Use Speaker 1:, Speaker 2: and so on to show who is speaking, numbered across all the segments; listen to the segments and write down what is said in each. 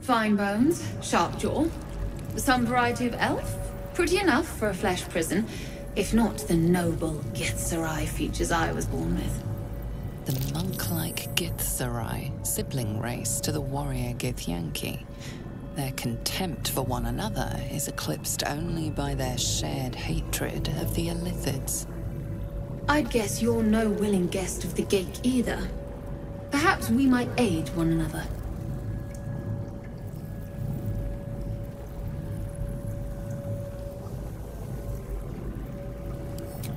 Speaker 1: Fine bones, sharp jaw. Some variety of elf? Pretty enough for a flesh prison, if not the noble Githzerai features I was born with.
Speaker 2: The monk-like Githzerai, sibling race to the warrior Githyanki. Their contempt for one another is eclipsed only by their shared hatred of the Illithids.
Speaker 1: I'd guess you're no willing guest of the Gate either. Perhaps we might aid one another.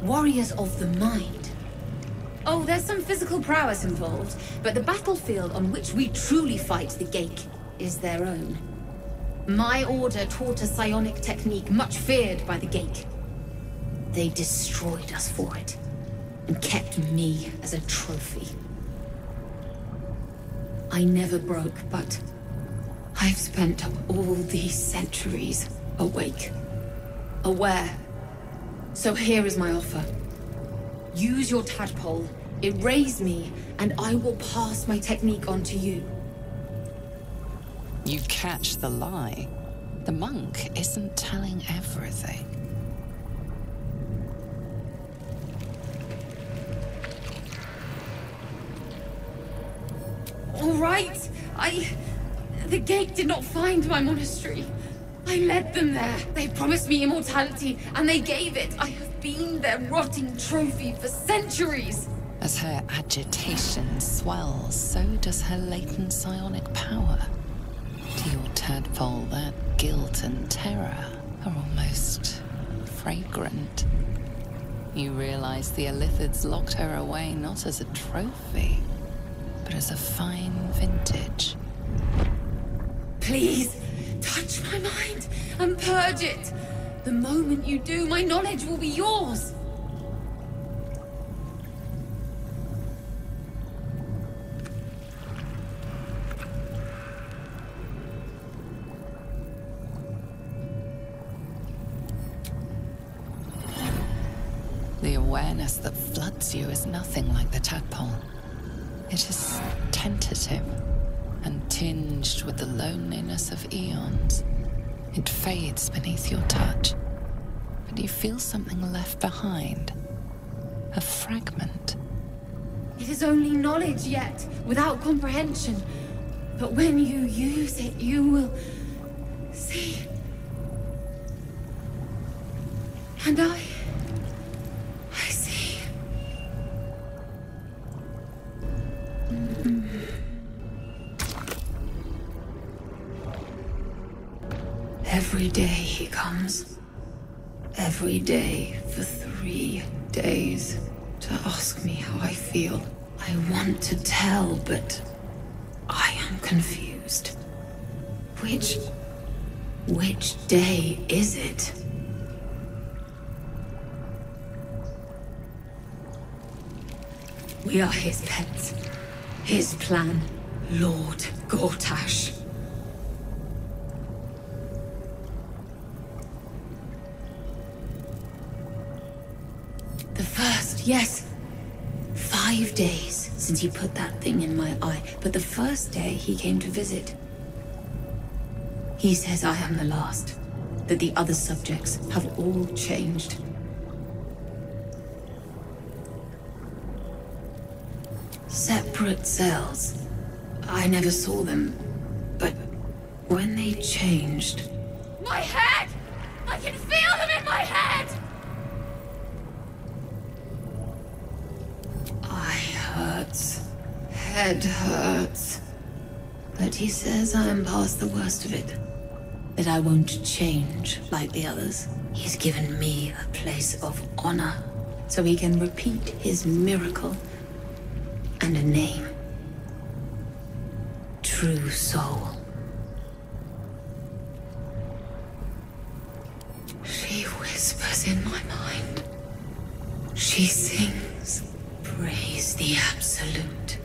Speaker 1: Warriors of the mind. Oh, there's some physical prowess involved, but the battlefield on which we truly fight the Gate is their own. My order taught a psionic technique much feared by the Gate. They destroyed us for it, and kept me as a trophy. I never broke, but I've spent all these centuries awake, aware. So here is my offer. Use your tadpole, erase me, and I will pass my technique on to you.
Speaker 2: You catch the lie. The monk isn't telling everything.
Speaker 1: All right, the Gate did not find my monastery. I led them there. They promised me immortality, and they gave it. I have been their rotting trophy for centuries.
Speaker 2: As her agitation swells, so does her latent psionic power. To your tadpole, that guilt and terror are almost fragrant. You realize the Illithids locked her away not as a trophy, but as a fine vintage.
Speaker 1: Please, touch my mind and purge it. The moment you do, my knowledge will be yours.
Speaker 2: The awareness that floods you is nothing like the tadpole. It is tentative and tinged with the loneliness of eons. It fades beneath your touch, but you feel something left behind. A fragment.
Speaker 1: It is only knowledge yet, without comprehension. But when you use it, you will see. And I see. Every day he comes. Every day for 3 days to ask me how I feel. I want to tell, but I am confused. Which day is it? We are his pets. His plan, Lord Gortash. The first, yes. 5 days since he put that thing in my eye, but the first day he came to visit. He says I am the last, that the other subjects have all changed. Separate cells. I never saw them, but when they changed... My head! I can feel them in my head! Eye hurts. Head hurts. But he says I am past the worst of it. That I won't change like the others. He's given me a place of honor, so he can repeat his miracle. And a name. True Soul. She whispers in my mind. She sings, praise the Absolute.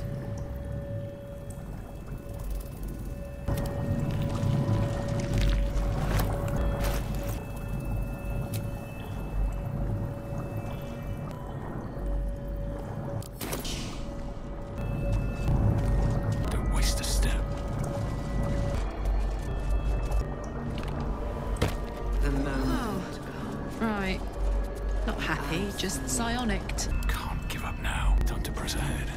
Speaker 3: happy, just psionicked.
Speaker 4: Can't give up now. Time to press ahead.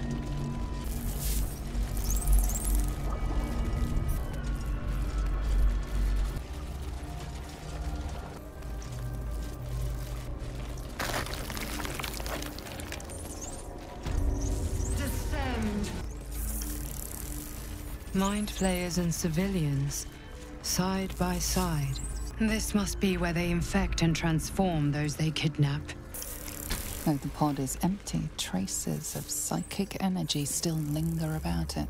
Speaker 3: Mind Flayers and civilians, side by side. This must be where they infect and transform those they kidnap.
Speaker 2: Though the pod is empty, traces of psychic energy still linger about it,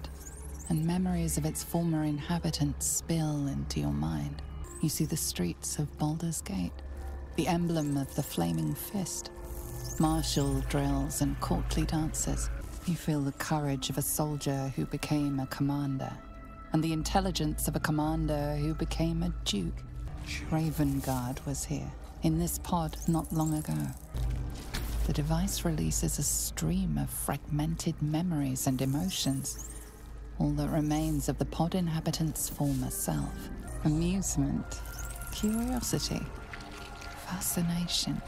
Speaker 2: and memories of its former inhabitants spill into your mind. You see the streets of Baldur's Gate, the emblem of the Flaming Fist, martial drills and courtly dances. You feel the courage of a soldier who became a commander, and the intelligence of a commander who became a duke. Ravengard was here, in this pod not long ago. The device releases a stream of fragmented memories and emotions, all that remains of the pod inhabitant's former self. Amusement, curiosity, fascination.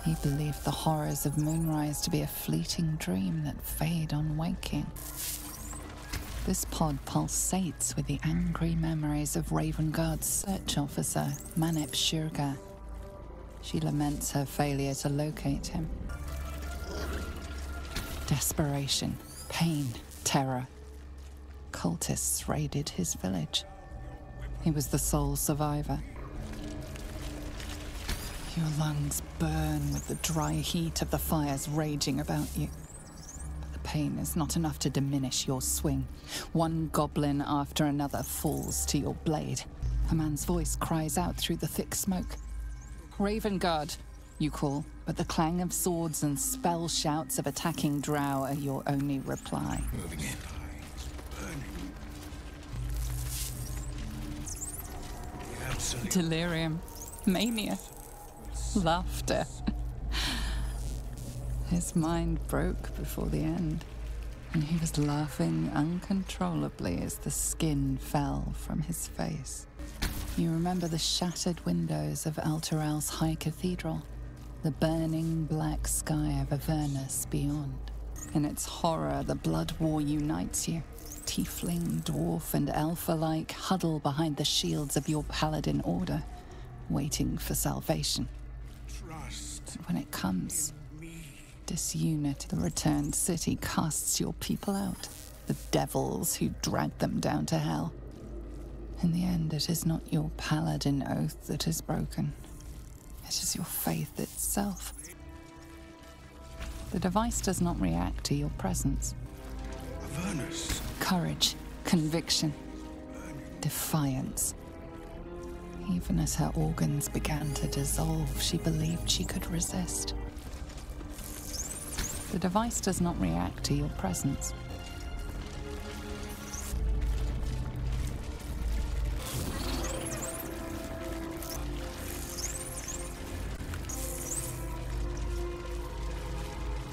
Speaker 2: He believed the horrors of Moonrise to be a fleeting dream that fade on waking. This pod pulsates with the angry memories of Ravengard's search officer, Manip Shuurga. She laments her failure to locate him. Desperation, pain, terror. Cultists raided his village. He was the sole survivor. Your lungs burn with the dry heat of the fires raging about you. But the pain is not enough to diminish your swing. One goblin after another falls to your blade. A man's voice cries out through the thick smoke. Ravengard, you call, but the clang of swords and spell shouts of attacking drow are your only reply.
Speaker 4: Moving in.
Speaker 2: Delirium, mania, laughter. His mind broke before the end, and he was laughing uncontrollably as the skin fell from his face. You remember the shattered windows of Elturel's high cathedral, the burning black sky of Avernus beyond. In its horror, the blood war unites you. Tiefling, dwarf, and elf alike huddle behind the shields of your paladin order, waiting for salvation.
Speaker 4: Trust.
Speaker 2: When it comes, disunity, the returned city casts your people out, the devils who dragged them down to hell. In the end, it is not your paladin oath that is broken. It is your faith itself. The device does not react to your presence.
Speaker 4: Avernus.
Speaker 2: Courage, conviction, defiance. Even as her organs began to dissolve, she believed she could resist. The device does not react to your presence.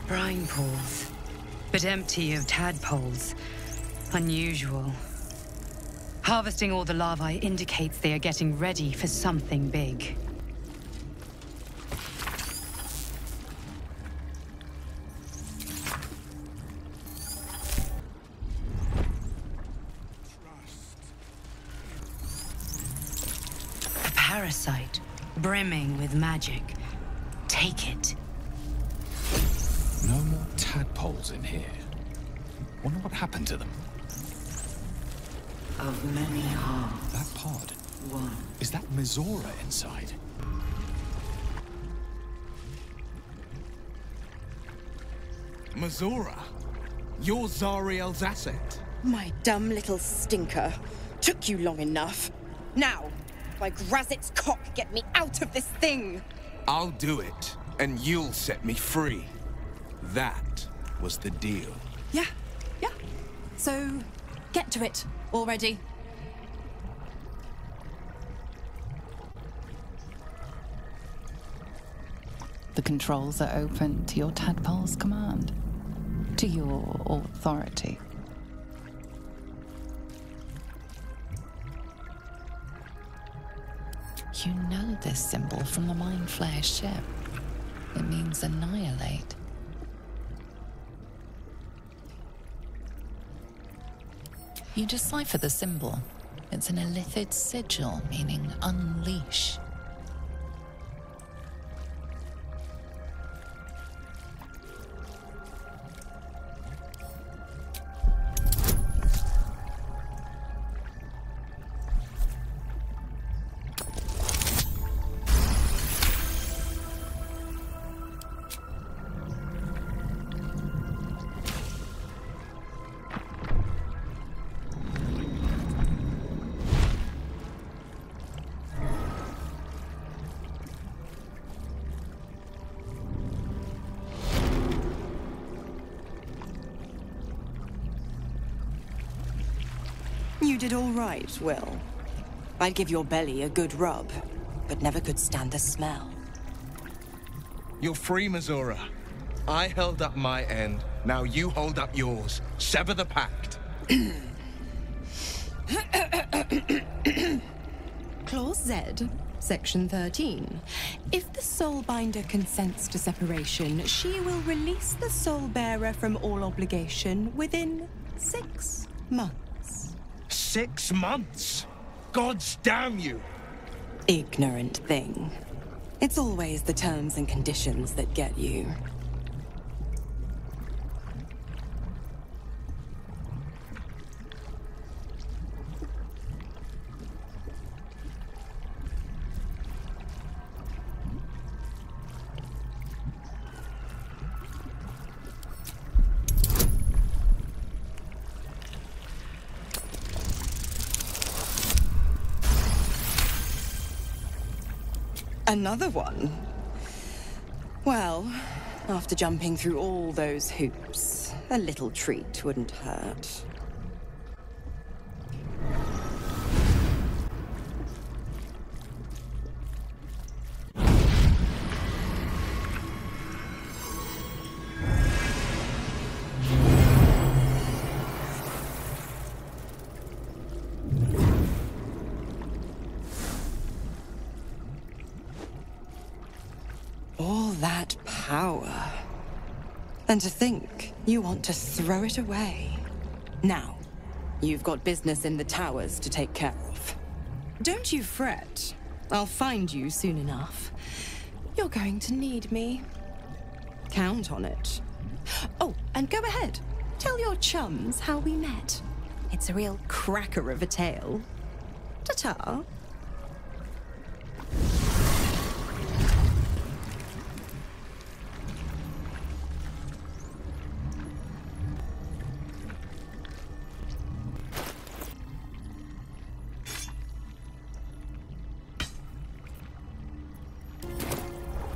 Speaker 3: Brine pools, but empty of tadpoles. Unusual. Harvesting all the larvae indicates they are getting ready for something big. A parasite, brimming with magic. Take it.
Speaker 4: No more tadpoles in here. Wonder what happened to them.
Speaker 5: Of many hearts.
Speaker 4: That pod.
Speaker 5: One.
Speaker 4: Is that Mizora inside?
Speaker 6: Mizora? You're Zariel's asset.
Speaker 7: My dumb little stinker. Took you long enough. Now, by Grazit's cock, get me out of this thing!
Speaker 6: I'll do it, and you'll set me free. That was the deal.
Speaker 7: Yeah. So, get to it already.
Speaker 2: The controls are open to your tadpole's command, to your authority. You know this symbol from the Mind Flayers ship. means annihilate. You decipher the symbol. It's an illithid sigil, meaning unleash.
Speaker 7: You did all right, Wyll. I'd give your belly a good rub, but never could stand the smell.
Speaker 6: You're free, Mizora. I held up my end. Now you hold up yours. Sever the pact.
Speaker 7: Clause Z, Section 13. If the Soulbinder consents to separation, she will release the Soulbearer from all obligation within 6 months.
Speaker 6: 6 months? Gods damn you!
Speaker 7: Ignorant thing. It's always the terms and conditions that get you. Another one? Well, after jumping through all those hoops, a little treat wouldn't hurt. And to think you want to throw it away. Now, you've got business in the towers to take care of. Don't you fret. I'll find you soon enough. You're going to need me. Count on it. Oh, and go ahead. Tell your chums how we met. It's a real cracker of a tale. Ta-ta.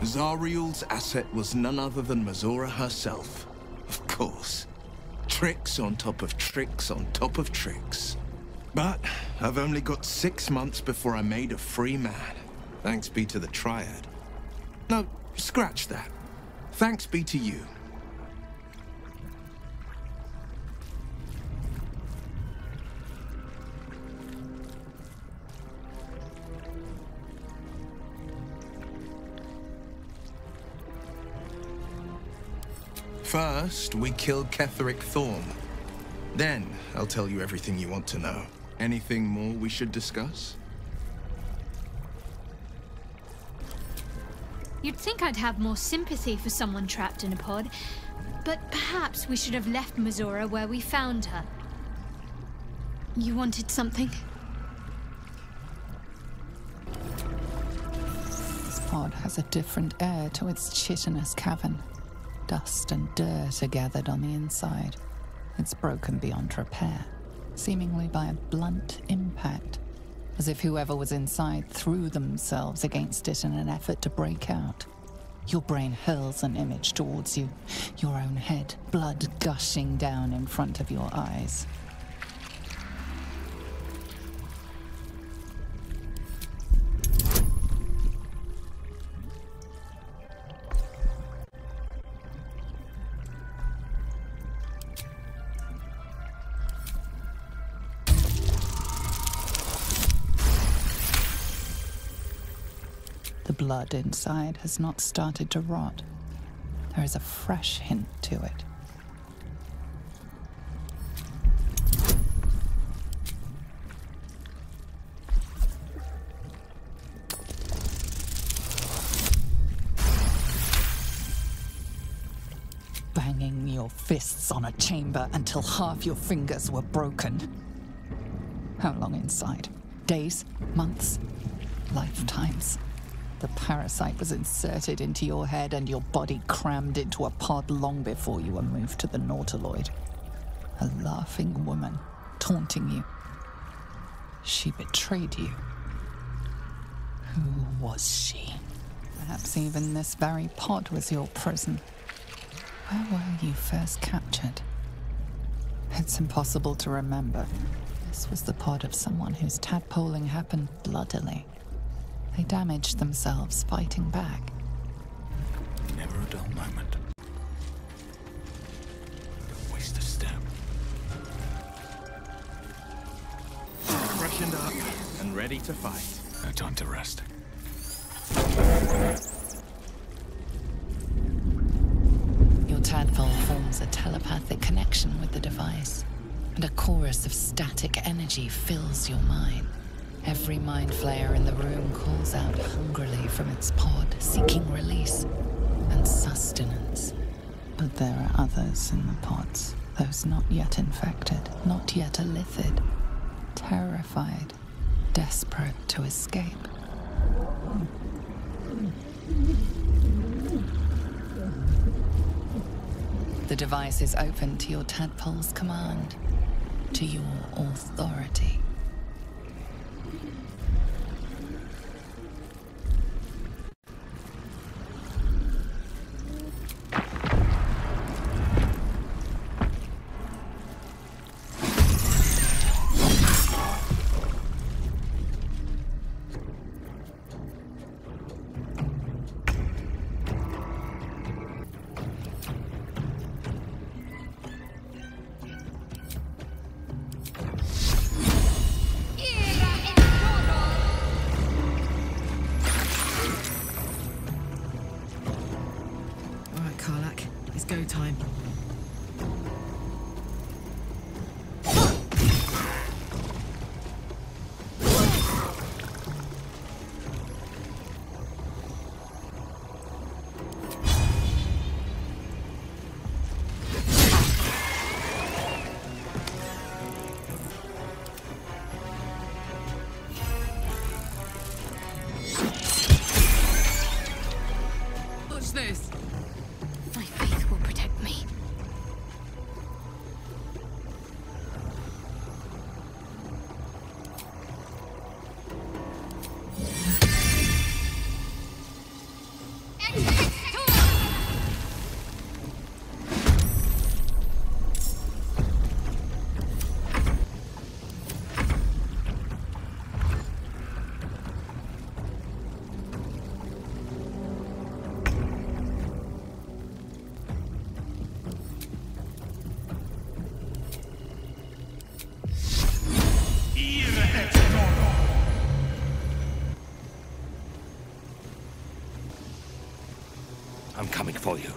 Speaker 6: Zariel's asset was none other than Mizora herself. Of course. Tricks on top of tricks on top of tricks. But I've only got 6 months before I'm made a free man. Thanks be to the Triad. No, scratch that. Thanks be to you. First, we kill Ketheric Thorn. Then, I'll tell you everything you want to know. Anything more we should discuss?
Speaker 5: You'd think I'd have more sympathy for someone trapped in a pod, but perhaps we should have left Mizora where we found her. You wanted something?
Speaker 2: This pod has a different air to its chitinous cavern. Dust and dirt are gathered on the inside. It's broken beyond repair, seemingly by a blunt impact, as if whoever was inside threw themselves against it in an effort to break out. Your brain hurls an image towards you, your own head, blood gushing down in front of your eyes. The blood inside has not started to rot, there is a fresh hint to it. Banging your fists on a chamber until half your fingers were broken. How long inside? Days? Months? Lifetimes? The parasite was inserted into your head and your body crammed into a pod long before you were moved to the Nautiloid. A laughing woman, taunting you. She betrayed you. Who was she? Perhaps even this very pod was your prison. Where were you first captured? It's impossible to remember. This was the pod of someone whose tadpoling happened bloodily. They damaged themselves fighting back.
Speaker 4: Never a dull moment. Don't waste a step.
Speaker 6: Freshened up and ready to fight.
Speaker 4: No time to rest.
Speaker 2: Your tadpole forms a telepathic connection with the device, and a chorus of static energy fills your mind. Every Mind Flayer in the room calls out hungrily from its pod, seeking release and sustenance. But there are others in the pods, those not yet infected, not yet elithid, terrified, desperate to escape. The device is open to your tadpole's command, to your authority.
Speaker 7: Karlach, it's go time. Watch this.
Speaker 5: My faith will protect me.
Speaker 6: I'm coming for you.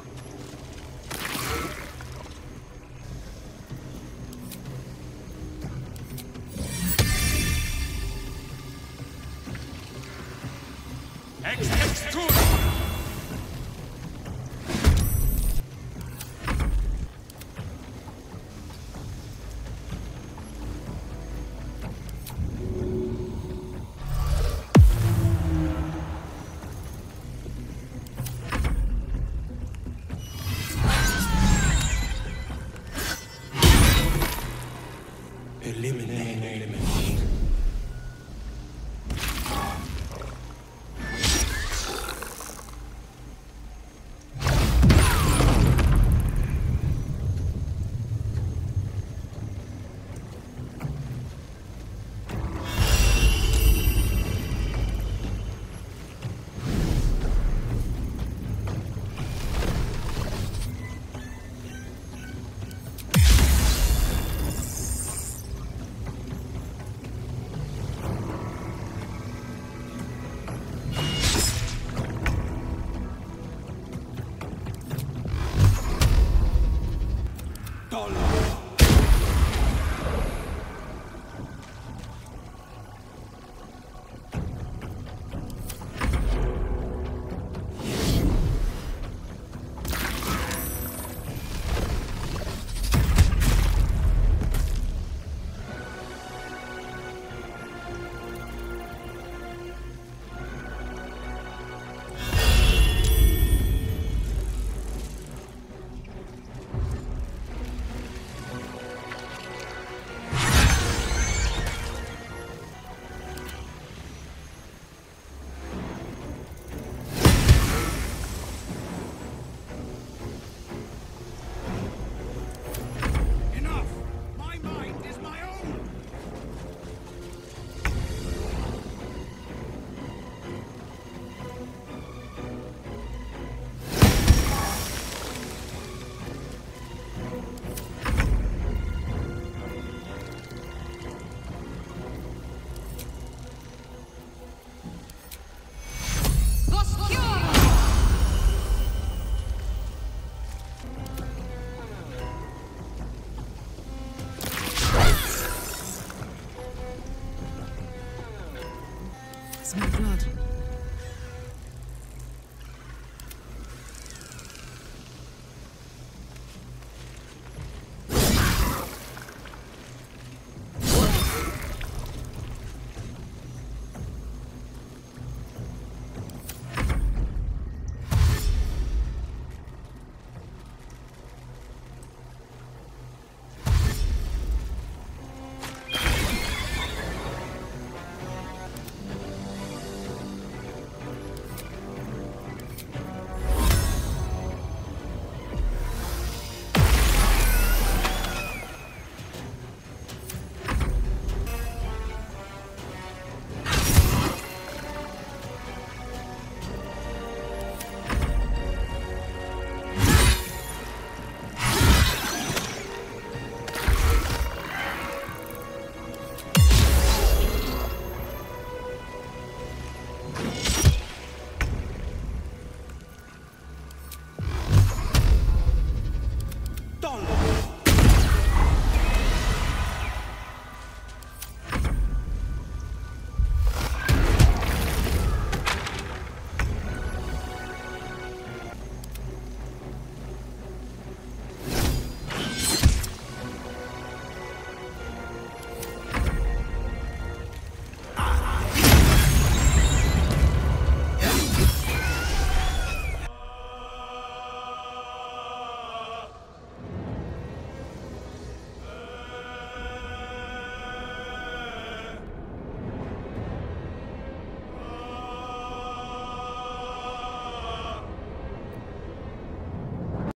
Speaker 8: smell blood.